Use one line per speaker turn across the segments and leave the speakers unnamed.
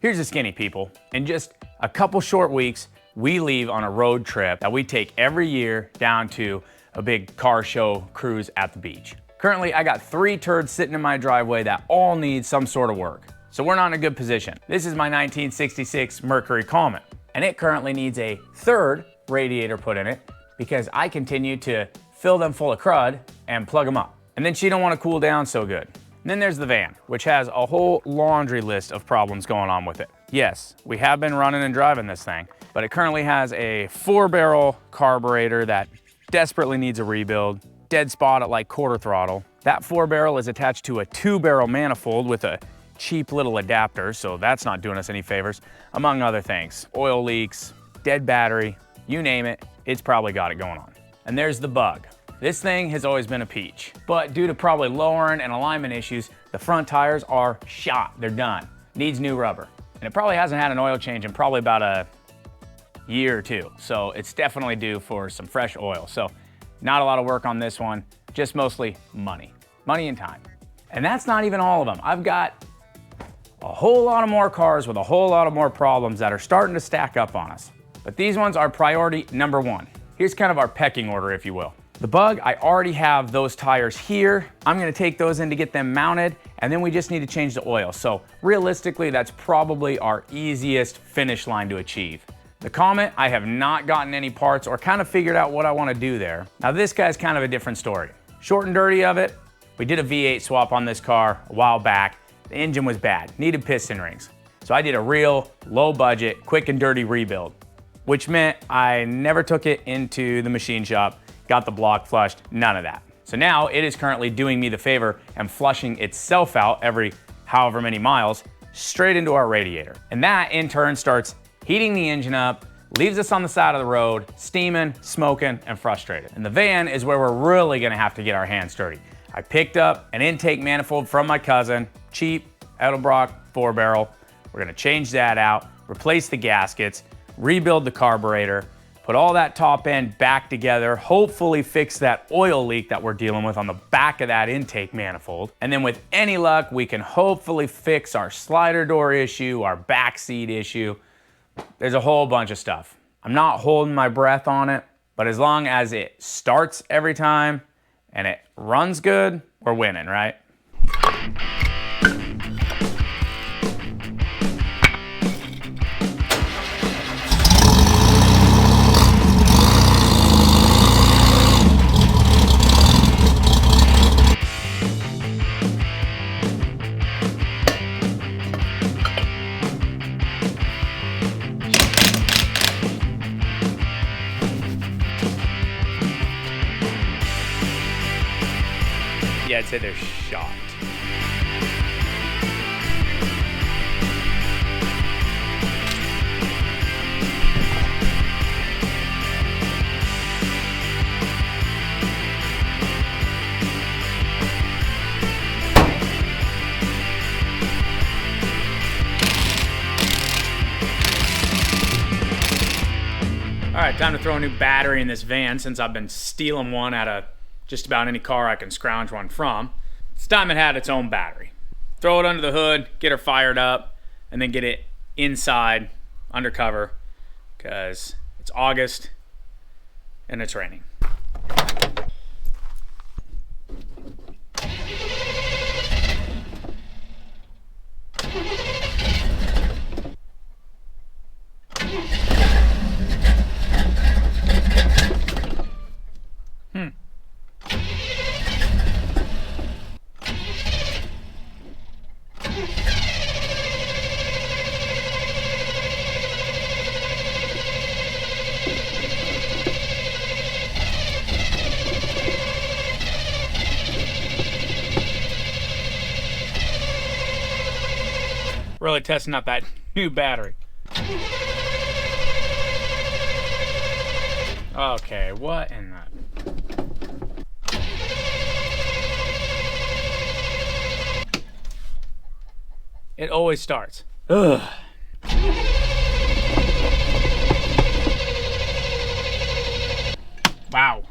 Here's the skinny, people. In just a couple short weeks, we leave on a road trip that we take every year down to a big car show cruise at the beach. Currently, I got 3 turds sitting in my driveway that all need some sort of work. So we're not in a good position. This is my 1966 Mercury Comet, and it currently needs a 3rd radiator put in it because I continue to fill them full of crud and plug them up. And then she don't want to cool down so good. And then there's the van, which has a whole laundry list of problems going on with it. Yes, we have been running and driving this thing, but it currently has a 4-barrel carburetor that desperately needs a rebuild, dead spot at like quarter throttle. That 4-barrel is attached to a 2-barrel manifold with a cheap little adapter, so that's not doing us any favors, among other things. Oil leaks, dead battery, you name it, it's probably got it going on. And there's the bug. This thing has always been a peach, but due to probably lowering and alignment issues, the front tires are shot, they're done. Needs new rubber. And it probably hasn't had an oil change in probably about a year or 2, so it's definitely due for some fresh oil. So not a lot of work on this one, just mostly money and time. And that's not even all of them. I've got a whole lot of more cars with a whole lot of more problems that are starting to stack up on us. But these ones are priority number 1. Here's kind of our pecking order, if you will. The bug, I already have those tires here. I'm gonna take those in to get them mounted, and then we just need to change the oil. So realistically, that's probably our easiest finish line to achieve. The Comet, I have not gotten any parts or kind of figured out what I wanna do there. Now this guy's kind of a different story. Short and dirty of it, we did a V8 swap on this car a while back. The engine was bad, needed piston rings. So I did a real low budget, quick and dirty rebuild, which meant I never took it into the machine shop, got the block flushed, none of that. So now it is currently doing me the favor and flushing itself out every however many miles straight into our radiator. And that in turn starts heating the engine up, leaves us on the side of the road, steaming, smoking, and frustrated. And the van is where we're really gonna have to get our hands dirty. I picked up an intake manifold from my cousin, cheap, Edelbrock 4-barrel. We're gonna change that out, replace the gaskets, rebuild the carburetor, put all that top end back together, hopefully fix that oil leak that we're dealing with on the back of that intake manifold. And then with any luck, we can hopefully fix our slider door issue, our back seat issue. There's a whole bunch of stuff. I'm not holding my breath on it, but as long as it starts every time and it runs good, we're winning, right? Yeah, I'd say they're shot. All right, time to throw a new battery in this van since I've been stealing one out of just about any car I can scrounge one from. It's time it had its own battery. Throw it under the hood, get her fired up, and then get it inside, undercover, because it's August and it's raining. Really testing out that new battery. Okay, what in the... It always starts. Ugh. Wow.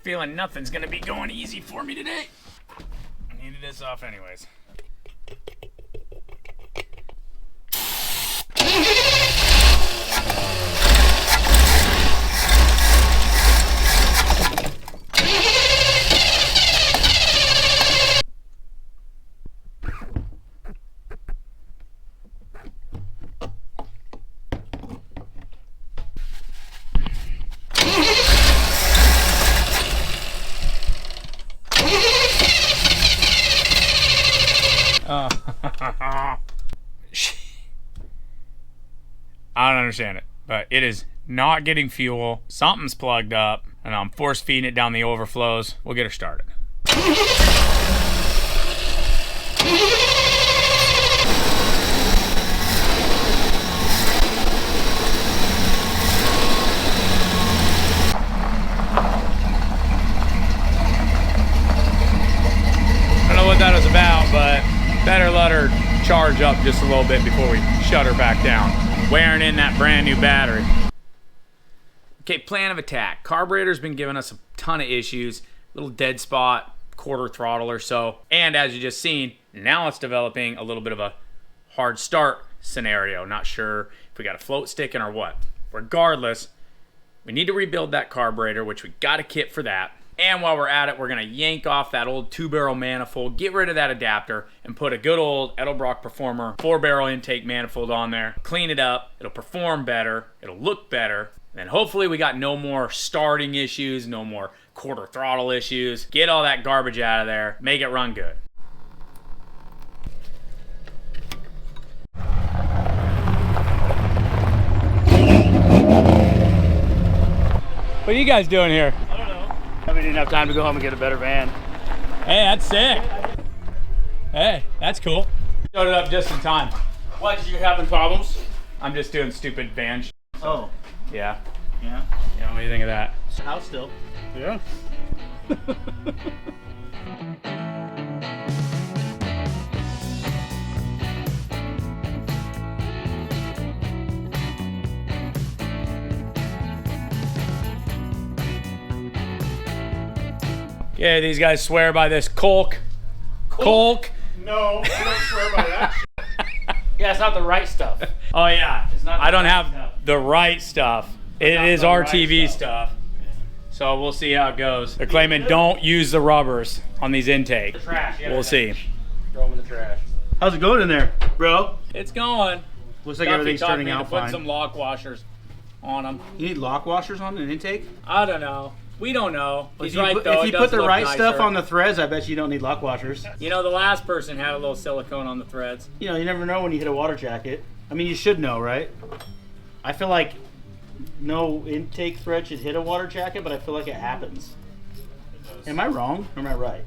feeling nothing's gonna be going easy for me today. I needed this off anyways. I don't understand it, but it is not getting fuel. Something's plugged up, and I'm force feeding it down the overflows. We'll get her started. I don't know what that was about, but better let her charge up just a little bit before we shut her back down. Wearing in that brand new battery. Okay, plan of attack. Carburetor's been giving us a ton of issues. Little dead spot, quarter throttle or so. And as you just seen, now it's developing a little bit of a hard start scenario. Not sure if we got a float sticking or what. Regardless, we need to rebuild that carburetor, which we got a kit for that. And while we're at it, we're gonna yank off that old 2-barrel manifold, get rid of that adapter, and put a good old Edelbrock Performer 4-barrel intake manifold on there. Clean it up, it'll perform better, it'll look better, and hopefully we got no more starting issues, no more quarter throttle issues. Get all that garbage out of there, make it run good. What are you guys doing here?
We didn't have time to go home and get a better van.
Hey, that's sick. Hey, that's cool. Showed it up just in time.
What, did you having problems?
I'm just doing stupid van shit.
Oh.
Yeah.
Yeah?
Yeah, what do you think of that?
House still.
Yeah. Yeah, these guys swear by this Colk. Colk.
No, we don't swear by that shit. Yeah, it's not the right stuff.
Oh yeah,
It's not
I don't have
stuff.
the right stuff. It
Not
is
the right
RTV
stuff.
stuff. So we'll see how it goes. They're claiming don't use the rubbers on these intake.
The trash. Yeah,
We'll see.
Throw them in the trash. How's it going in there, bro?
It's going.
Looks like
Duffy
everything's
taught
turning
me to
out
put
fine.
some lock washers on them.
You need lock washers on an intake?
I don't know. We don't know. He's right
If
though.
you put the right stuff on the threads, I bet you don't need lock washers.
You know, the last person had a little silicone on the threads.
You know, you never know when you hit a water jacket. I mean, you should know, right? I feel like no intake thread should hit a water jacket, but I feel like it happens. Am I wrong or am I right?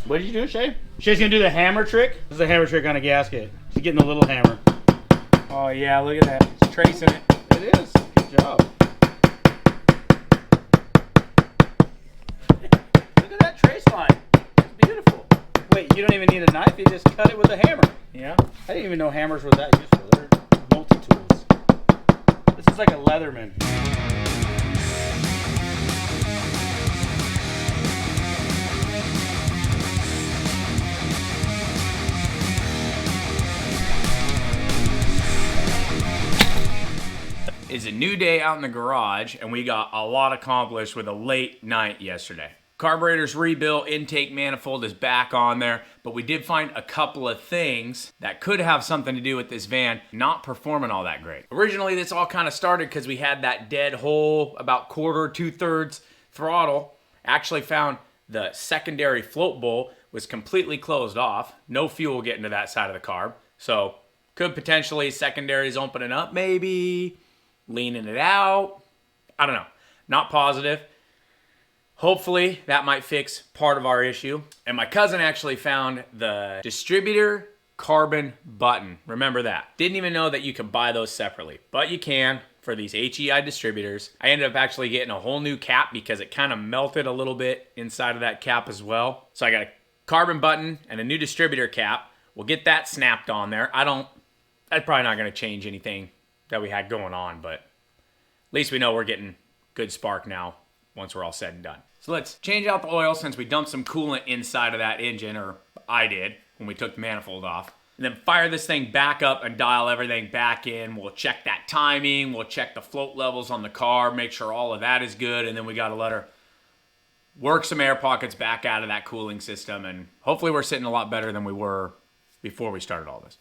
What did you do, Shay? Shay's gonna do the hammer trick. This is a hammer trick on a gasket. She's getting the little hammer.
Oh yeah, look at that. It's tracing it.
It is. Good job. Look at that trace line. It's beautiful. Wait, you don't even need a knife. You just cut it with a hammer.
Yeah.
I didn't even know hammers were that useful. They're multi-tools. This is like a Leatherman.
It's a new day out in the garage, and we got a lot accomplished with a late night yesterday. Carburetor's rebuilt, intake manifold is back on there, but we did find a couple of things that could have something to do with this van not performing all that great. Originally, this all kind of started because we had that dead hole, about quarter, 2/3 throttle. Actually found the secondary float bowl was completely closed off. No fuel getting to that side of the carb. So could potentially secondaries opening up maybe, leaning it out. I don't know, not positive. Hopefully that might fix part of our issue. And my cousin actually found the distributor carbon button. Remember that. Didn't even know that you could buy those separately, but you can for these HEI distributors. I ended up actually getting a whole new cap because it kind of melted a little bit inside of that cap as well. So I got a carbon button and a new distributor cap. We'll get that snapped on there. That's probably not gonna change anything that we had going on, but at least we know we're getting good spark now once we're all said and done. So let's change out the oil since we dumped some coolant inside of that engine, or I did when we took the manifold off. And then fire this thing back up and dial everything back in. We'll check that timing, we'll check the float levels on the car, make sure all of that is good, and then we gotta let her work some air pockets back out of that cooling system, and hopefully we're sitting a lot better than we were before we started all this.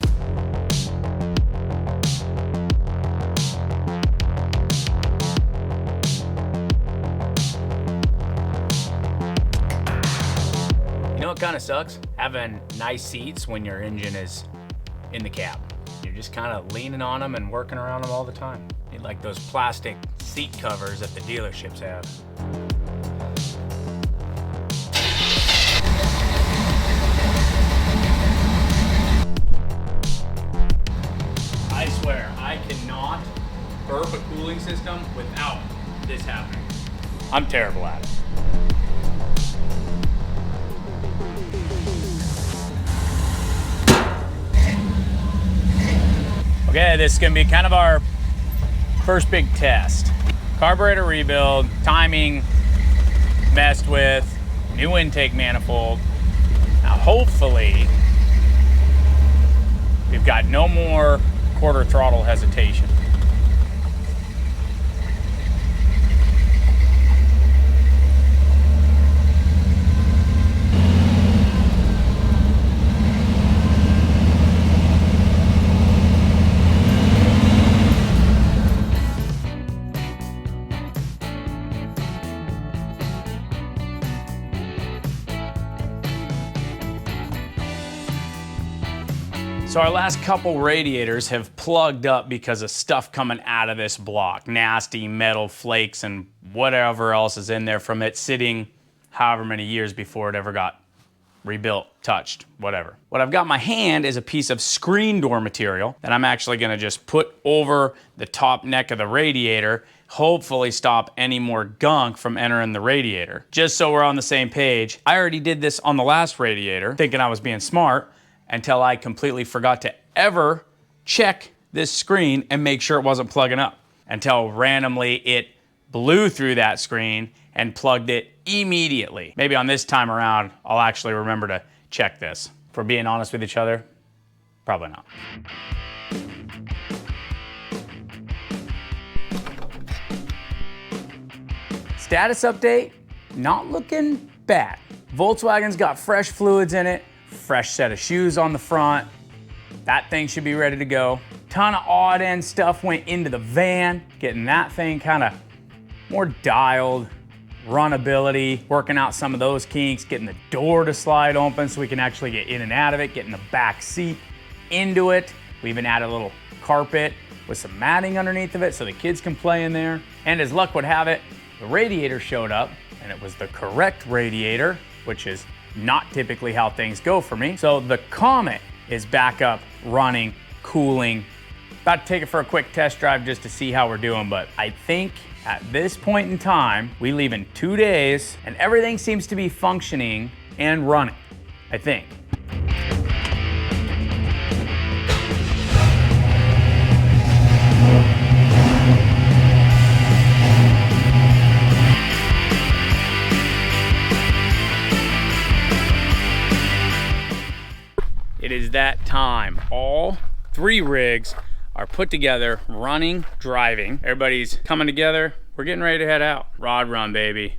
You know what kind of sucks? Having nice seats when your engine is in the cab. You're just kind of leaning on them and working around them all the time. You like those plastic seat covers that the dealerships have. I swear, I cannot burp a cooling system without this happening. I'm terrible at it. Okay, this is gonna be kind of our first big test. Carburetor rebuild, timing messed with, new intake manifold. Now hopefully, we've got no more quarter throttle hesitation. So our last couple radiators have plugged up because of stuff coming out of this block. Nasty metal flakes and whatever else is in there from it sitting however many years before it ever got rebuilt, touched, whatever. What I've got in my hand is a piece of screen door material that I'm actually gonna just put over the top neck of the radiator, hopefully stop any more gunk from entering the radiator. Just so we're on the same page, I already did this on the last radiator, thinking I was being smart, until I completely forgot to ever check this screen and make sure it wasn't plugging up. Until randomly it blew through that screen and plugged it immediately. Maybe on this time around, I'll actually remember to check this. If we're being honest with each other, probably not. Status update, not looking bad. Volkswagen's got fresh fluids in it, fresh set of shoes on the front. That thing should be ready to go. Ton of odd end stuff went into the van, getting that thing kind of more dialed, runability, working out some of those kinks, getting the door to slide open so we can actually get in and out of it, getting the back seat into it. We even added a little carpet with some matting underneath of it so the kids can play in there. And as luck would have it, the radiator showed up, and it was the correct radiator, which is not typically how things go for me. So the Comet is back up, running, cooling. About to take it for a quick test drive just to see how we're doing, but I think at this point in time, we leave in 2 days and everything seems to be functioning and running, I think. It is that time. All 3 rigs are put together, running, driving. Everybody's coming together. We're getting ready to head out. Rod run, baby.